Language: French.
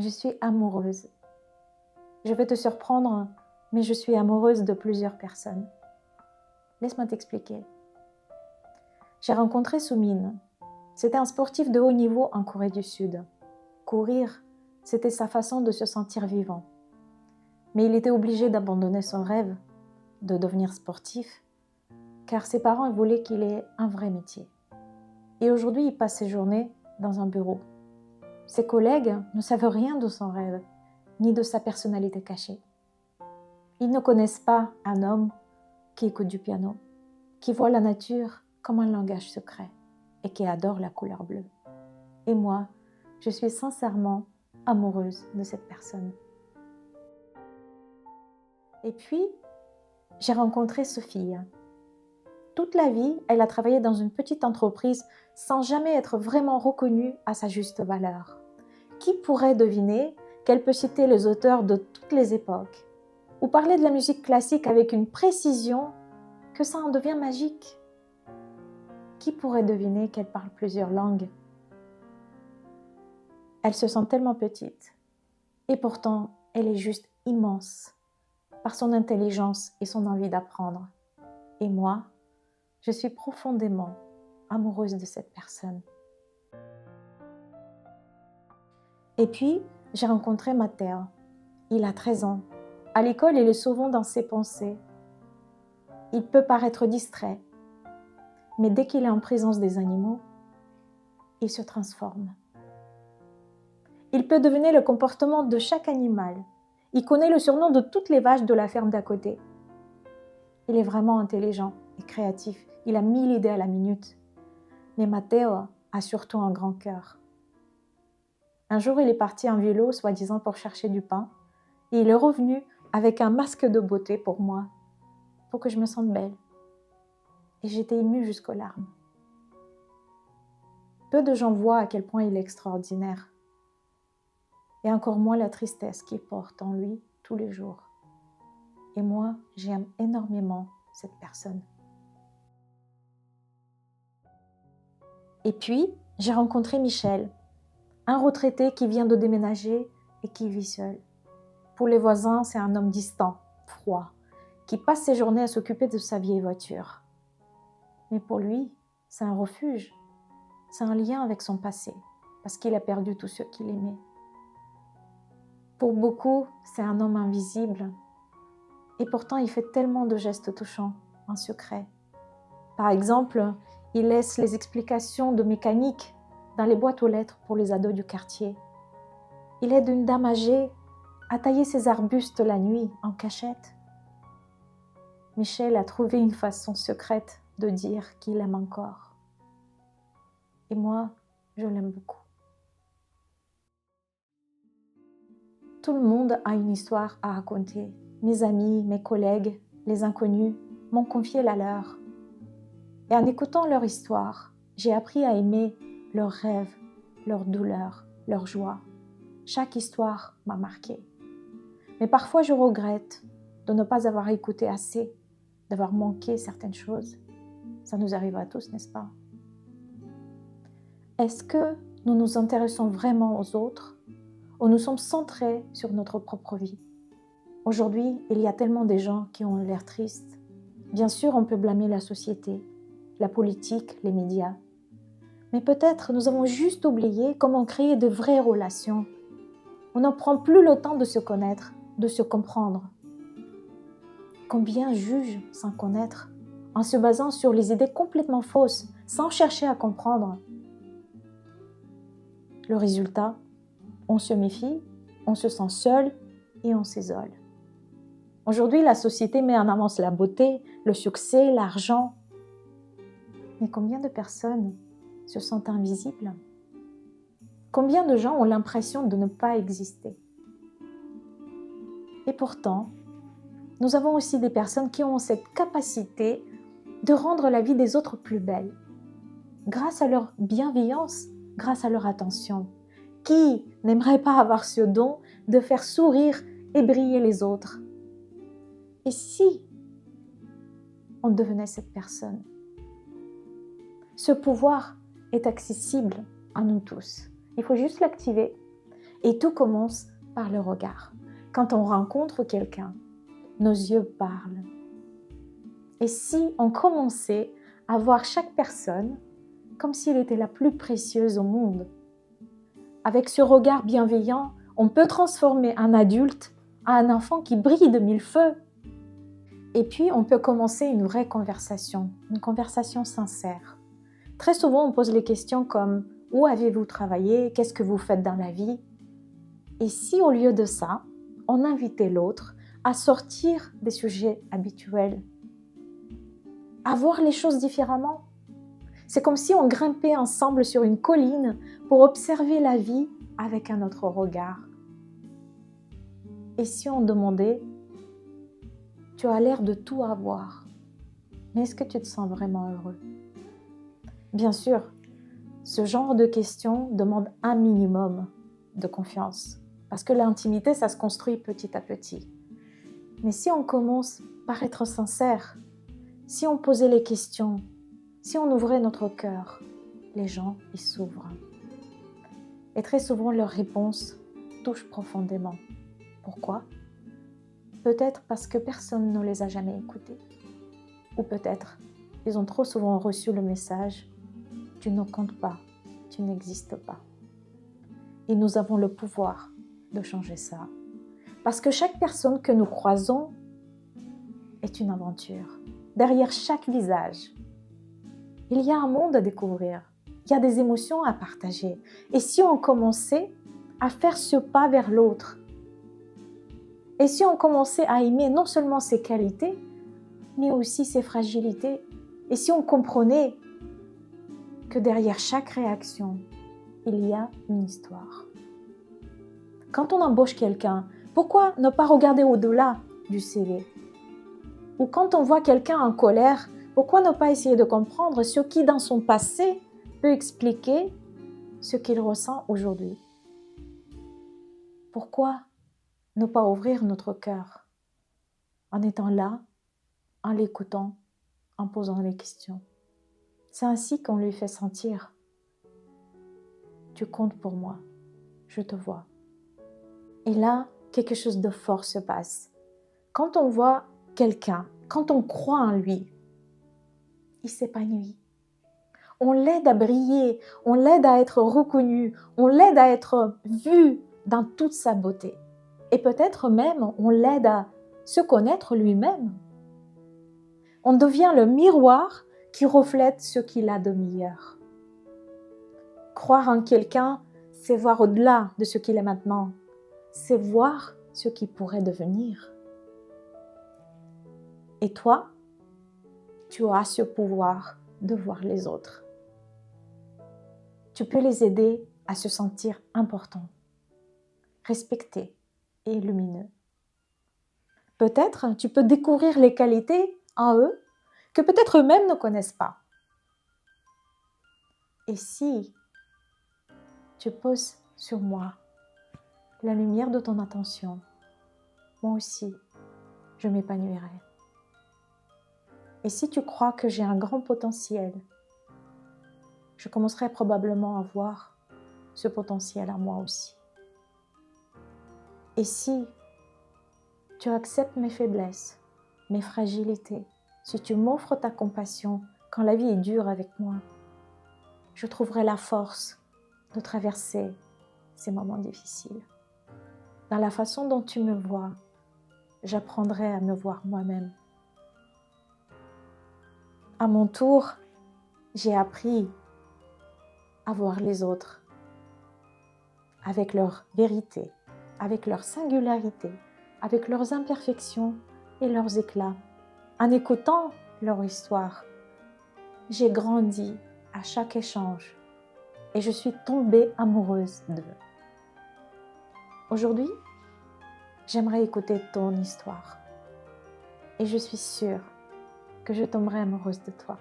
je suis amoureuse. Je vais te surprendre, mais je suis amoureuse de plusieurs personnes. Laisse-moi t'expliquer. J'ai rencontré Soumine. C'était un sportif de haut niveau en Corée du Sud. Courir, c'était sa façon de se sentir vivant. Mais il était obligé d'abandonner son rêve de devenir sportif, car ses parents voulaient qu'il ait un vrai métier. Et aujourd'hui, il passe ses journées dans un bureau. Ses collègues ne savent rien de son rêve, ni de sa personnalité cachée. Ils ne connaissent pas un homme qui écoute du piano, qui voit la nature comme un langage secret et qui adore la couleur bleue. Et moi, je suis sincèrement amoureuse de cette personne. Et puis, j'ai rencontré Sophie. Toute la vie, elle a travaillé dans une petite entreprise sans jamais être vraiment reconnue à sa juste valeur. Qui pourrait deviner qu'elle peut citer les auteurs de toutes les époques ou parler de la musique classique avec une précision que ça en devient magique? Qui pourrait deviner qu'elle parle plusieurs langues? Elle se sent tellement petite et pourtant elle est juste immense par son intelligence et son envie d'apprendre. Et moi, je suis profondément amoureuse de cette personne. Et puis, j'ai rencontré Matteo. Il a 13 ans. À l'école, il est souvent dans ses pensées. Il peut paraître distrait, mais dès qu'il est en présence des animaux, il se transforme. Il peut deviner le comportement de chaque animal. Il connaît le surnom de toutes les vaches de la ferme d'à côté. Il est vraiment intelligent et créatif. Il a 1000 idées à la minute. Mais Matteo a surtout un grand cœur. Un jour, il est parti en vélo, soi-disant pour chercher du pain, et il est revenu avec un masque de beauté pour moi, pour que je me sente belle. Et j'étais émue jusqu'aux larmes. Peu de gens voient à quel point il est extraordinaire, et encore moins la tristesse qu'il porte en lui tous les jours. Et moi, j'aime énormément cette personne. Et puis, j'ai rencontré Michel, un retraité qui vient de déménager et qui vit seul. Pour les voisins, c'est un homme distant, froid, qui passe ses journées à s'occuper de sa vieille voiture. Mais pour lui, c'est un refuge, c'est un lien avec son passé, parce qu'il a perdu tous ceux qu'il aimait. Pour beaucoup, c'est un homme invisible, et pourtant il fait tellement de gestes touchants, en secret. Par exemple, il laisse les explications de mécanique dans les boîtes aux lettres pour les ados du quartier. Il aide une dame âgée à tailler ses arbustes la nuit en cachette. Michel a trouvé une façon secrète de dire qu'il aime encore. Et moi, je l'aime beaucoup. Tout le monde a une histoire à raconter. Mes amis, mes collègues, les inconnus m'ont confié la leur. Et en écoutant leur histoire, j'ai appris à aimer leurs rêves, leurs douleurs, leurs joies. Chaque histoire m'a marquée. Mais parfois, je regrette de ne pas avoir écouté assez, d'avoir manqué certaines choses. Ça nous arrive à tous, n'est-ce pas? Est-ce que nous nous intéressons vraiment aux autres ou nous sommes centrés sur notre propre vie? Aujourd'hui, il y a tellement de gens qui ont l'air tristes. Bien sûr, on peut blâmer la société, la politique, les médias. Mais peut-être nous avons juste oublié comment créer de vraies relations. On n'en prend plus le temps de se connaître, de se comprendre. Combien jugent sans connaître, en se basant sur les idées complètement fausses, sans chercher à comprendre? Le résultat, on se méfie, on se sent seul et on s'isole. Aujourd'hui, la société met en avant la beauté, le succès, l'argent. Mais combien de personnes se sentent invisibles? Combien de gens ont l'impression de ne pas exister? Et pourtant, nous avons aussi des personnes qui ont cette capacité de rendre la vie des autres plus belle. Grâce à leur bienveillance, grâce à leur attention. Qui n'aimerait pas avoir ce don de faire sourire et briller les autres? Et si on devenait cette personne? Ce pouvoir est accessible à nous tous. Il faut juste l'activer. Et tout commence par le regard. Quand on rencontre quelqu'un, nos yeux parlent. Et si on commençait à voir chaque personne comme si elle était la plus précieuse au monde, avec ce regard bienveillant, on peut transformer un adulte en un enfant qui brille de mille feux. Et puis, on peut commencer une vraie conversation, une conversation sincère. Très souvent, on pose les questions comme « Où avez-vous travaillé? Qu'est-ce que vous faites dans la vie ?» Et si, au lieu de ça, on invitait l'autre à sortir des sujets habituels, à voir les choses différemment. C'est comme si on grimpait ensemble sur une colline pour observer la vie avec un autre regard. Et si on demandait « Tu as l'air de tout avoir, mais est-ce que tu te sens vraiment heureux ?» Bien sûr, ce genre de questions demande un minimum de confiance, parce que l'intimité, ça se construit petit à petit. Mais si on commence par être sincère, si on posait les questions, si on ouvrait notre cœur, les gens y s'ouvrent. Et très souvent, leurs réponses touchent profondément. Pourquoi? Peut-être parce que personne ne les a jamais écoutés. Ou peut-être ils ont trop souvent reçu le message « Tu ne comptes pas, tu n'existes pas ». Et nous avons le pouvoir de changer ça. Parce que chaque personne que nous croisons est une aventure. Derrière chaque visage, il y a un monde à découvrir. Il y a des émotions à partager. Et si on commençait à faire ce pas vers l'autre, et si on commençait à aimer non seulement ses qualités, mais aussi ses fragilités, et si on comprenait que derrière chaque réaction, il y a une histoire. Quand on embauche quelqu'un, pourquoi ne pas regarder au-delà du CV? Ou quand on voit quelqu'un en colère, pourquoi ne pas essayer de comprendre ce qui, dans son passé, peut expliquer ce qu'il ressent aujourd'hui? Pourquoi ne pas ouvrir notre cœur en étant là, en l'écoutant, en posant les questions? C'est ainsi qu'on lui fait sentir « Tu comptes pour moi, je te vois ». Et là, quelque chose de fort se passe. Quand on voit quelqu'un, quand on croit en lui, il s'épanouit. On l'aide à briller, on l'aide à être reconnu, on l'aide à être vu dans toute sa beauté. Et peut-être même, on l'aide à se connaître lui-même. On devient le miroir qui reflète ce qu'il a de meilleur. Croire en quelqu'un, c'est voir au-delà de ce qu'il est maintenant. C'est voir ce qu'il pourrait devenir. Et toi, tu as ce pouvoir de voir les autres. Tu peux les aider à se sentir importants, respectés et lumineux. Peut-être tu peux découvrir les qualités en eux que peut-être eux-mêmes ne connaissent pas. Et si tu poses sur moi la lumière de ton attention, moi aussi, je m'épanouirai. Et si tu crois que j'ai un grand potentiel, je commencerai probablement à voir ce potentiel à moi aussi. Et si tu acceptes mes faiblesses, mes fragilités, si tu m'offres ta compassion quand la vie est dure avec moi, je trouverai la force de traverser ces moments difficiles. Dans la façon dont tu me vois, j'apprendrai à me voir moi-même. À mon tour, j'ai appris à voir les autres avec leur vérité, avec leur singularité, avec leurs imperfections et leurs éclats. En écoutant leur histoire, j'ai grandi à chaque échange et je suis tombée amoureuse d'eux. Aujourd'hui, j'aimerais écouter ton histoire et je suis sûre que je tomberai amoureuse de toi.